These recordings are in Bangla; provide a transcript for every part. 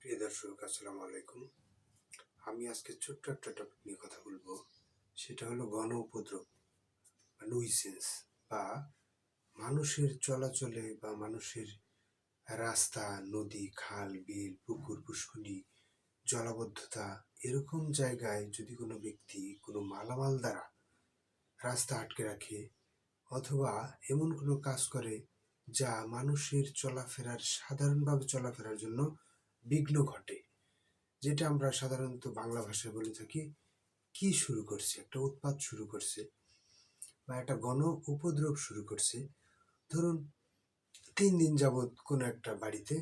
প্রিয় দর্শক, আসসালামু আলাইকুম। আমি আজকে ছোট্ট একটা টপিক নিয়ে কথা বলবো। সেটা হলো গণ উপদ্রব বা নুইসেন্স, বা মানুষের চলাচলে বা মানুষের রাস্তা, নদী, খাল, বিল, পুকুর, পুষ্করিণী, জলাবদ্ধতা এরকম জায়গায় যদি কোনো ব্যক্তি কোনো মালামাল দ্বারা রাস্তা আটকে রাখে অথবা এমন কোনো কাজ করে যা মানুষের সাধারণভাবে চলাফেরার জন্য বিঘ্ন ঘটে, যেটা আমরা সাধারণত বাংলা ভাষায় বলে থাকি কি শুরু করছে, একটা উৎপাত শুরু করছে বা একটা গণ উপদ্রব শুরু করছে। ধরুন 3 দিন যাবৎ কোনো একটা বাড়িতে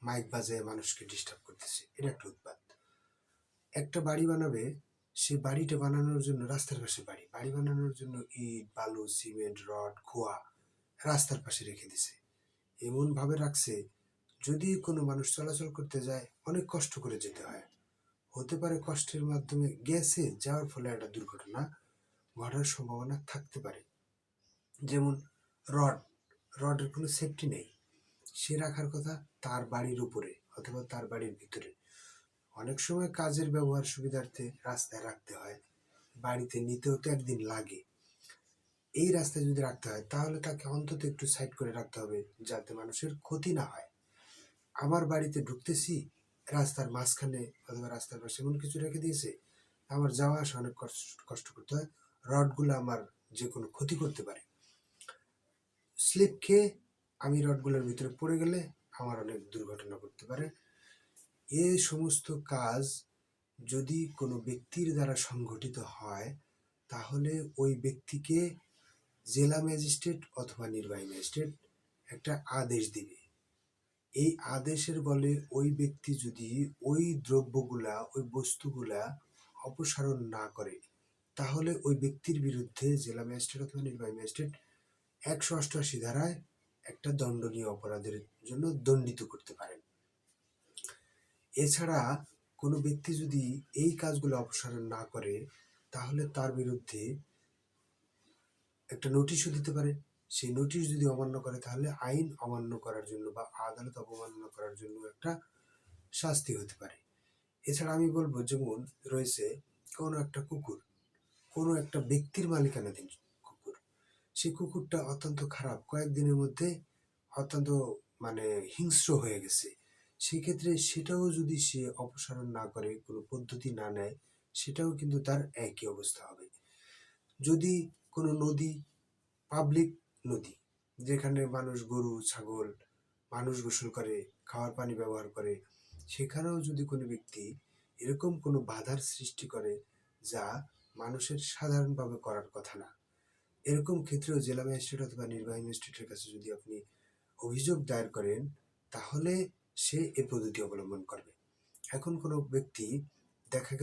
মাইক বাজায় মানুষকে ডিস্টার্ব করতেছে, এটা একটা উৎপাত। একটা বাড়ি বানাবে, সে বাড়িটা বানানোর জন্য রাস্তার পাশে বাড়ি বানানোর জন্য ইট, বালু, সিমেন্ট, রড, খোয়া রাস্তার পাশে রেখে দিছে। এমন ভাবে রাখছে যদি কোনো মানুষ চলাচল করতে যায় অনেক কষ্ট করে যেতে হয়। হতে পারে কষ্টের মাধ্যমে গেছে, যাওয়ার ফলে একটা দুর্ঘটনা ঘটার সম্ভাবনা থাকতে পারে। যেমন রডের কোনো সেফটি নেই, সে রাখার কথা তার বাড়ির উপরে অথবা তার বাড়ির ভিতরে। অনেক সময় কাজের ব্যবহার সুবিধার্থে রাস্তায় রাখতে হয়, বাড়িতে নিতেও তো একদিন লাগে। এই রাস্তায় যদি রাখতে হয় তাহলে তাকে অন্তত একটু সাইড করে রাখতে হবে যাতে মানুষের ক্ষতি না হয়। আমার বাড়িতে ঢুকতেছি, রাস্তার মাঝখানে অথবা রাস্তার পাশে এমন কিছু রেখে দিয়েছে, আমার যাওয়া আসা অনেক কষ্ট করতে হয়। রডগুলো আমার যে কোনো ক্ষতি করতে পারে। স্লিপ খেয়ে আমি রডগুলোর ভিতরে পড়ে গেলে আমার অনেক দুর্ঘটনা করতে পারে। এই সমস্ত কাজ যদি কোনো ব্যক্তির দ্বারা সংঘটিত হয় তাহলে ওই ব্যক্তিকে জেলা ম্যাজিস্ট্রেট অথবা নির্বাহী ম্যাজিস্ট্রেট একটা আদেশ দিবে। এই আদেশের বলে ওই ব্যক্তি যদি ওই দ্রব্যগুলা, ওই বস্তুগুলা অপসারণ না করে তাহলে ওই ব্যক্তির বিরুদ্ধে জেলা ম্যাজিস্ট্রেট অথবা নির্বাহী ম্যাজিস্ট্রেট 188 ধারায় একটা দণ্ডনীয় অপরাধের জন্য দণ্ডিত করতে পারেন। এছাড়া কোনো ব্যক্তি যদি এই কাজগুলো অপসারণ না করে তাহলে তার বিরুদ্ধে একটা নোটিশও দিতে পারে। সেই নোটিশ যদি অমান্য করে তাহলে আইন অমান্য করার জন্য বা আদালত অবমাননা করার জন্য একটা শাস্তি হতে পারে। এছাড়া আমি বলবো, যেমন রয়েছে কোনো একটা কুকুর, কোনো একটা ব্যক্তির মালিকানাধীন কুকুর, সেই কুকুরটা অত্যন্ত খারাপ, কয়েকদিনের মধ্যে অত্যন্ত হিংস্র হয়ে গেছে। সেক্ষেত্রে সেটাও যদি সে অপসারণ না করে, কোনো পদ্ধতি না নেয়, সেটাও কিন্তু তার একই অবস্থা হবে। যদি কোনো নদী, পাবলিক নদী, যেখানে মানুষ, গরু, ছাগল, মানুষ গোসল করে, খাওয়ার পানি ব্যবহার করে, সেখানেও যদি কোনো ব্যক্তি এরকম কোনো বাধার সৃষ্টি করে যা মানুষের সাধারণভাবে করার কথা না, এরকম ক্ষেত্রেও জেলা ম্যাজিস্ট্রেট অথবা নির্বাহী ম্যাজিস্ট্রেটের কাছে যদি আপনি অভিযোগ দায়ের করেন তাহলে সে এ পদ্ধতি অবলম্বন করবে। এখন কোনো ব্যক্তি দেখা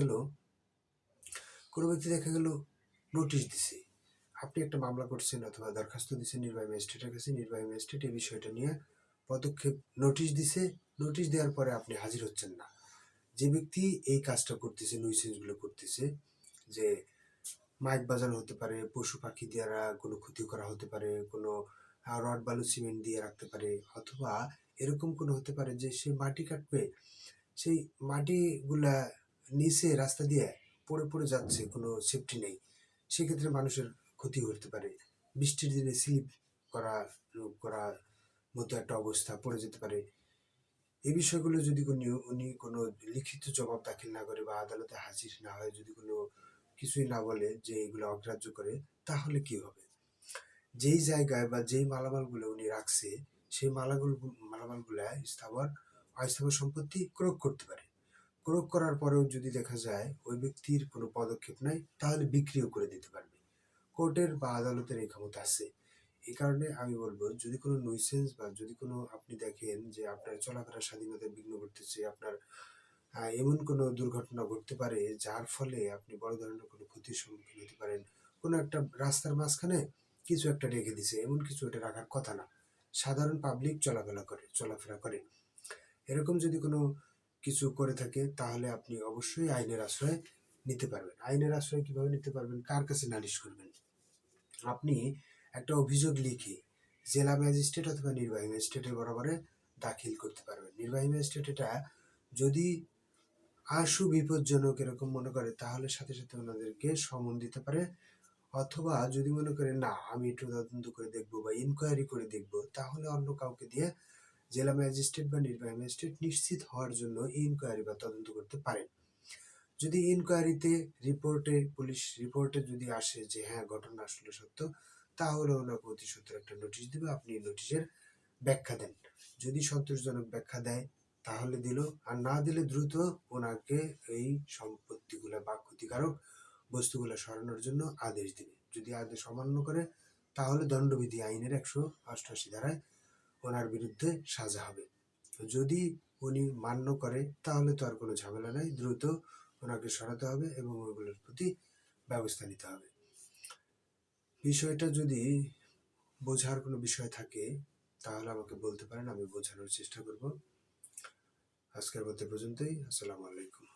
গেল নোটিশ দিছে, আপনি একটা মামলা করছেন অথবা দরখাস্ত দিচ্ছেন নির্বাহী ম্যাজিস্ট্রেটের কাছে, নির্বাহী ম্যাজিস্ট্রেট এই বিষয়টা নিয়ে পদক্ষেপ নোটিশ দিছে। নোটিশ দেওয়ার পরে আপনি হাজির হচ্ছেন না। যে ব্যক্তি এই কাজটা করতেছে, নুইসেন্সগুলো করতেছে, যে মাইক বাজানো হতে পারে, পশু পাখি দ্বারা কোনো ক্ষতি করা হতে পারে, কোনো রড বালু সিমেন্ট দিয়ে রাখতে পারে, অথবা এরকম কোনো হতে পারে যে সে মাটি কাটবে, সেই মাটিগুলা নিচে রাস্তা দিয়ে পড়ে পড়ে যাচ্ছে, কোনো সেফটি নেই, সেক্ষেত্রে মানুষের ক্ষতি হতে পারে। বৃষ্টির দিনে স্লিপ করা করার মতো একটা অবস্থা, পড়ে যেতে পারে। এই বিষয়গুলো যদি উনি কোনো লিখিত জবাব দাখিল না করে বা আদালতে হাজির না হয়, যদি কোনো কিছুই না বলে, যে এগুলো অগ্রাহ্য করে, তাহলে কি হবে? যেই জায়গায় বা যেই মালামালগুলো উনি রাখছে সেই মালামালগুলা অস্থাবর সম্পত্তি ক্রয় করতে পারে। ক্রয় করার পরেও যদি দেখা যায় ওই ব্যক্তির কোনো পদক্ষেপ নাই, তাহলে বিক্রিও করে দিতে পারবে। কোর্টের বা আদালতের এই ক্ষমতা আছে। এই কারণে আমি বলবো, যদি কোনো নুইসেন্স বা যদি কোনো আপনি দেখেন যে আপনার চলাফেরার স্বাধীনতায় বিঘ্ন ঘটতেছে, আপনার এমন কোনো দুর্ঘটনা ঘটতে পারে যার ফলে আপনি বড় ধরনের কোনো ক্ষতির সম্মুখীন হতে পারেন। কোনো একটা রাস্তার মাঝখানে কিছু একটা রেখে দিছে, এমন কিছু এটা রাখার কথা না, সাধারণ পাবলিক চলাফেরা করে। এরকম যদি কোনো কিছু করে থাকে তাহলে আপনি অবশ্যই আইনের আশ্রয় নিতে পারবেন। আইনের আশ্রয় কিভাবে নিতে পারবেন? কার কাছে নালিশ করবেন? আপনি একটা অভিযোগ লিখে জেলা ম্যাজিস্ট্রেট অথবা নির্বাহী ম্যাজিস্ট্রেটের বরাবরে দাখিল করতে পারবেন। নির্বাহী ম্যাজিস্ট্রেট এটা যদি আশু বিপজ্জনক এরকম মনে করে তাহলে সাথে সাথে ওনাদেরকে সমন দিতে পারে, অথবা যদি মনে করে না আমি একটু তদন্ত করে দেখবো বা ইনকোয়ারি করে দেখবো, তাহলে অন্য কাউকে দিয়ে জেলা ম্যাজিস্ট্রেট বা নির্বাহী ম্যাজিস্ট্রেট নিশ্চিত হওয়ার জন্য ইনকোয়ারি বা তদন্ত করতে পারেন। যদি ইনকোয়ারিতে পুলিশ রিপোর্টে যদি আসে যে হ্যাঁ ঘটনা আসলে সত্য, তাহলে ওনাকে অতি সত্বর একটা নোটিশ দিবে, আপনি নোটিশের ব্যাখ্যা দেন। যদি সন্তোষজনক ব্যাখ্যা দেয় তাহলে দিল, আর না দিলে দ্রুত ওনাকে এই সম্পত্তিগুলা বা ক্ষতিকারক বস্তুগুলো সরানোর জন্য আদেশ দিবে। যদি আদেশ অমান্য করে তাহলে দণ্ডবিধি আইনের 188 ধারায় ওনার বিরুদ্ধে সাজা হবে। যদি উনি মান্য করে তাহলে তো আর কোনো ঝামেলা নাই, দ্রুত ওনাকে সরাতে হবে এবং ওইগুলোর প্রতি ব্যবস্থা নিতে হবে। বিষয়টা যদি বোঝার কোনো বিষয় থাকে তাহলে আমাকে বলতে পারেন, আমি বোঝানোর চেষ্টা করব। আজকের মতো পর্যন্তই। আসসালামু আলাইকুম।